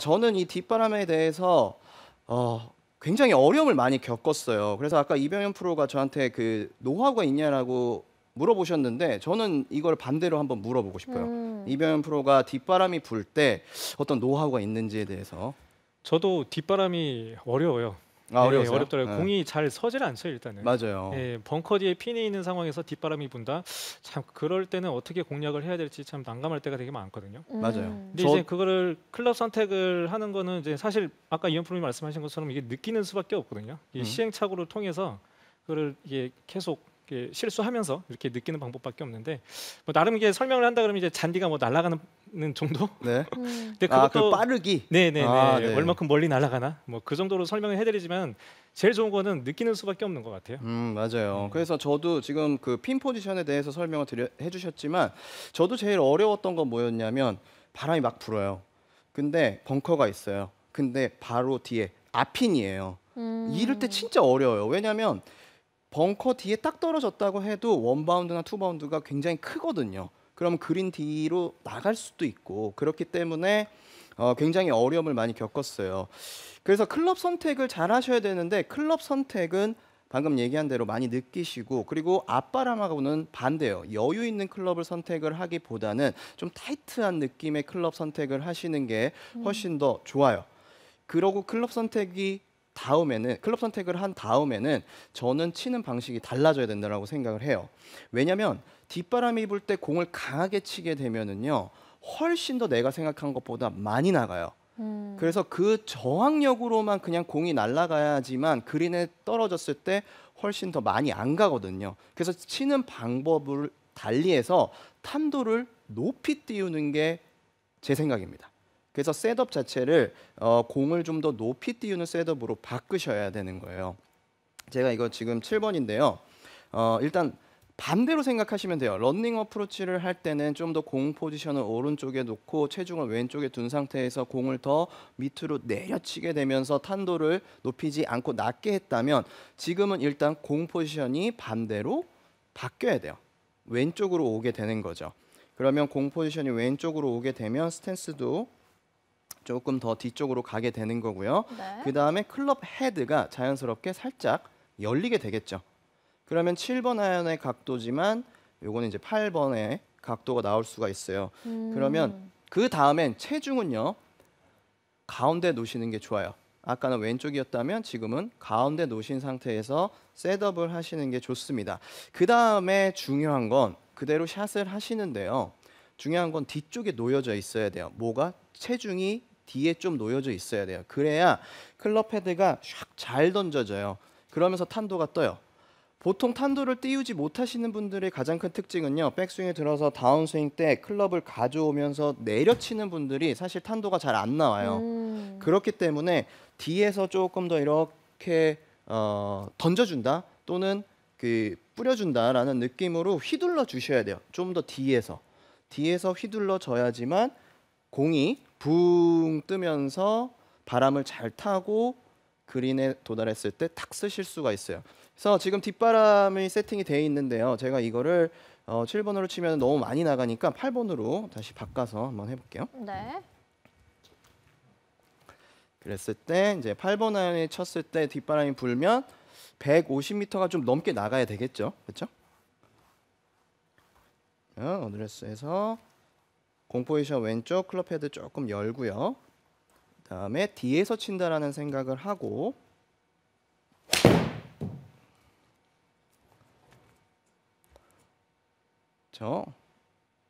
저는 이 뒷바람에 대해서 굉장히 어려움을 많이 겪었어요. 그래서 아까 이병현 프로가 저한테 그 노하우가 있냐라고 물어보셨는데 저는 이걸 반대로 한번 물어보고 싶어요. 이병현 프로가 뒷바람이 불 때 어떤 노하우가 있는지에 대해서. 저도 뒷바람이 어려워요. 아, 네, 어려우세요? 어렵더라고요. 네. 공이 잘 서질 않죠, 일단은. 맞아요. 예, 벙커 뒤에 핀이 있는 상황에서 뒷바람이 분다. 참 그럴 때는 어떻게 공략을 해야 될지 참 난감할 때가 되게 많거든요. 맞아요. 근데 이제 그거를 클럽 선택을 하는 거는 이제 사실 아까 이현 프로님 말씀하신 것처럼 이게 느끼는 수밖에 없거든요. 이 시행착오를 통해서 그거를 이게 계속 이렇게 실수하면서 이렇게 느끼는 방법밖에 없는데 뭐 나름 이게 설명을 한다 그러면 이제 잔디가 뭐 날아가는 정도? 네. 근데 그 그것도 빠르기. 네네네 네. 얼마큼 멀리 날아가나 뭐 그 정도로 설명을 해드리지만 제일 좋은 거는 느끼는 수밖에 없는 것 같아요. 맞아요. 그래서 저도 지금 그 핀 포지션에 대해서 설명을 해주셨지만 저도 제일 어려웠던 건 뭐였냐면 바람이 막 불어요. 근데 벙커가 있어요. 근데 바로 뒤에 앞핀이에요. 이럴 때 진짜 어려워요. 왜냐면 벙커 뒤에 딱 떨어졌다고 해도 원바운드나 투바운드가 굉장히 크거든요. 그럼 그린 뒤로 나갈 수도 있고 그렇기 때문에 굉장히 어려움을 많이 겪었어요. 그래서 클럽 선택을 잘 하셔야 되는데 클럽 선택은 방금 얘기한 대로 많이 느끼시고 그리고 앞바람하고는 반대예요. 여유 있는 클럽을 선택을 하기보다는 좀 타이트한 느낌의 클럽 선택을 하시는 게 훨씬 더 좋아요. 그러고 클럽 선택을 한 다음에는 저는 치는 방식이 달라져야 된다고 생각을 해요. 왜냐면 뒷바람이 불 때 공을 강하게 치게 되면은요. 훨씬 더 내가 생각한 것보다 많이 나가요. 그래서 그 저항력으로만 그냥 공이 날아가야지만 그린에 떨어졌을 때 훨씬 더 많이 안 가거든요. 그래서 치는 방법을 달리해서 탄도를 높이 띄우는 게 제 생각입니다. 그래서 셋업 자체를 공을 좀 더 높이 띄우는 셋업으로 바꾸셔야 되는 거예요. 제가 이거 지금 7번인데요. 일단 반대로 생각하시면 돼요. 러닝 어프로치를 할 때는 좀 더 공 포지션을 오른쪽에 놓고 체중을 왼쪽에 둔 상태에서 공을 더 밑으로 내려치게 되면서 탄도를 높이지 않고 낮게 했다면 지금은 일단 공 포지션이 반대로 바뀌어야 돼요. 왼쪽으로 오게 되는 거죠. 그러면 공 포지션이 왼쪽으로 오게 되면 스탠스도 조금 더 뒤쪽으로 가게 되는 거고요. 네. 그 다음에 클럽 헤드가 자연스럽게 살짝 열리게 되겠죠. 그러면 7번 아이언의 각도지만 요거는 이제 8번의 각도가 나올 수가 있어요. 그러면 그 다음엔 체중은요. 가운데 놓으시는 게 좋아요. 아까는 왼쪽이었다면 지금은 가운데 놓으신 상태에서 셋업을 하시는 게 좋습니다. 그 다음에 중요한 건 그대로 샷을 하시는데요. 중요한 건 뒤쪽에 놓여져 있어야 돼요. 뭐가? 체중이 뒤에 좀 놓여져 있어야 돼요. 그래야 클럽 헤드가 샥 잘 던져져요. 그러면서 탄도가 떠요. 보통 탄도를 띄우지 못하시는 분들의 가장 큰 특징은요. 백스윙에 들어서 다운스윙 때 클럽을 가져오면서 내려치는 분들이 사실 탄도가 잘 안 나와요. 그렇기 때문에 뒤에서 조금 더 이렇게 던져준다 또는 그 뿌려준다라는 느낌으로 휘둘러 주셔야 돼요. 좀 더 뒤에서 휘둘러 줘야지만 공이 붕 뜨면서 바람을 잘 타고 그린에 도달했을 때 탁 쓰실 수가 있어요. 그래서 지금 뒷바람이 세팅이 되어 있는데요. 제가 이거를 7번으로 치면 너무 많이 나가니까 8번으로 다시 바꿔서 한번 해볼게요. 네. 그랬을 때 이제 8번 아이언에 쳤을 때 뒷바람이 불면 150m가 좀 넘게 나가야 되겠죠. 그렇죠? 어드레스에서 공 포지션 왼쪽 클럽 헤드 조금 열고요. 그다음에 뒤에서 친다라는 생각을 하고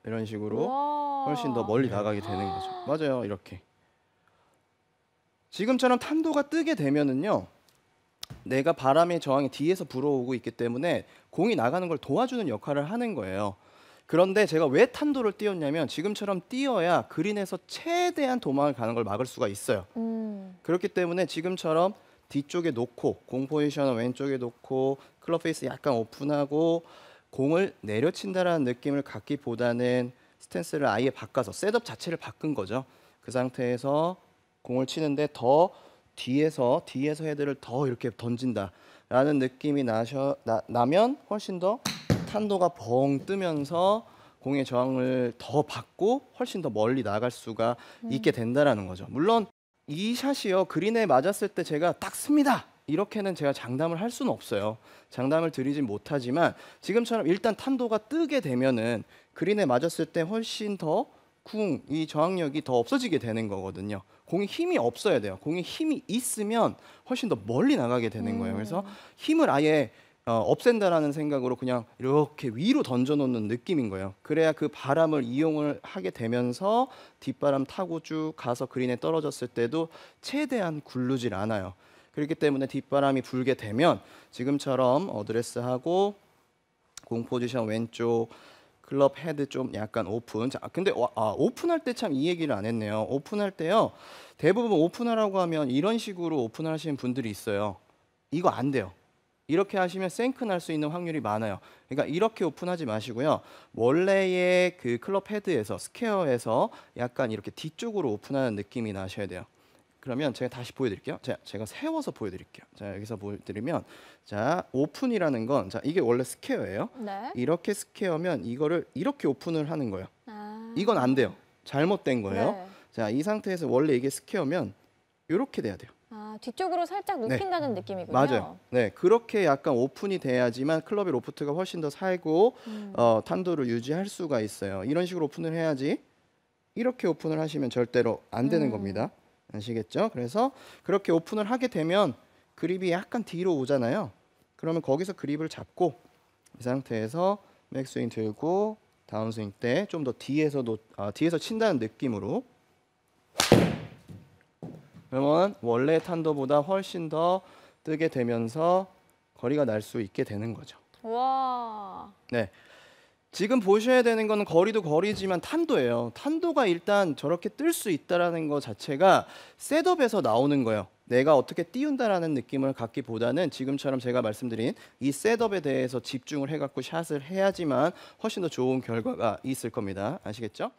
이런 식으로 우와. 훨씬 더 멀리 나가게 되는 거죠. 맞아요. 이렇게. 지금처럼 탄도가 뜨게 되면은요. 내가 바람의 저항이 뒤에서 불어오고 있기 때문에 공이 나가는 걸 도와주는 역할을 하는 거예요. 그런데 제가 왜 탄도를 띄웠냐면 지금처럼 띄어야 그린에서 최대한 도망을 가는 걸 막을 수가 있어요. 그렇기 때문에 지금처럼 뒤쪽에 놓고 공 포지션을 왼쪽에 놓고 클럽 페이스 약간 오픈하고 공을 내려친다라는 느낌을 갖기보다는 스탠스를 아예 바꿔서 셋업 자체를 바꾼 거죠. 그 상태에서 공을 치는데 더 뒤에서 헤드를 더 이렇게 던진다라는 느낌이 나면 훨씬 더 탄도가 벙 뜨면서 공의 저항을 더 받고 훨씬 더 멀리 나갈 수가 있게 된다라는 거죠. 물론 이 샷이요 그린에 맞았을 때 제가 딱 씁니다 이렇게는 제가 장담을 할 수는 없어요. 장담을 드리진 못하지만 지금처럼 일단 탄도가 뜨게 되면은 그린에 맞았을 때 훨씬 더 이 저항력이 더 없어지게 되는 거거든요. 공이 힘이 없어야 돼요. 공이 힘이 있으면 훨씬 더 멀리 나가게 되는 거예요. 그래서 힘을 아예 없앤다라는 생각으로 그냥 이렇게 위로 던져놓는 느낌인 거예요. 그래야 그 바람을 이용을 하게 되면서 뒷바람 타고 쭉 가서 그린에 떨어졌을 때도 최대한 굴르질 않아요. 그렇기 때문에 뒷바람이 불게 되면 지금처럼 어드레스하고 공 포지션 왼쪽 클럽 헤드 좀 약간 오픈. 자, 근데 오픈할 때 참 이 얘기를 안 했네요. 오픈할 때요. 대부분 오픈하라고 하면 이런 식으로 오픈을 하시는 분들이 있어요. 이거 안 돼요. 이렇게 하시면 생크 날 수 있는 확률이 많아요. 그러니까 이렇게 오픈하지 마시고요. 원래의 그 클럽 헤드에서 스퀘어에서 약간 이렇게 뒤쪽으로 오픈하는 느낌이 나셔야 돼요. 그러면 제가 다시 보여드릴게요. 제가 세워서 보여드릴게요. 자, 여기서 보여드리면 자 오픈이라는 건 자 이게 원래 스퀘어예요. 네. 이렇게 스퀘어면 이거를 이렇게 오픈을 하는 거예요. 아. 이건 안 돼요. 잘못된 거예요. 네. 자, 이 상태에서 원래 이게 스퀘어면 이렇게 돼야 돼요. 아, 뒤쪽으로 살짝 눕힌다는 느낌이군요. 맞아요. 네, 그렇게 약간 오픈이 돼야지만 클럽의 로프트가 훨씬 더 살고 탄도를 유지할 수가 있어요. 이런 식으로 오픈을 해야지 이렇게 오픈을 하시면 절대로 안 되는 겁니다. 아시겠죠? 그래서 그렇게 오픈을 하게 되면 그립이 약간 뒤로 오잖아요. 그러면 거기서 그립을 잡고 이 상태에서 백스윙 들고 다운스윙 때 좀 더 뒤에서 친다는 느낌으로 그러면 원래 탄도보다 훨씬 더 뜨게 되면서 거리가 날 수 있게 되는 거죠. 와. 네. 지금 보셔야 되는 거는 거리도 거리지만 탄도예요. 탄도가 일단 저렇게 뜰 수 있다라는 것 자체가 셋업에서 나오는 거예요. 내가 어떻게 띄운다라는 느낌을 갖기보다는 지금처럼 제가 말씀드린 이 셋업에 대해서 집중을 해갖고 샷을 해야지만 훨씬 더 좋은 결과가 있을 겁니다. 아시겠죠?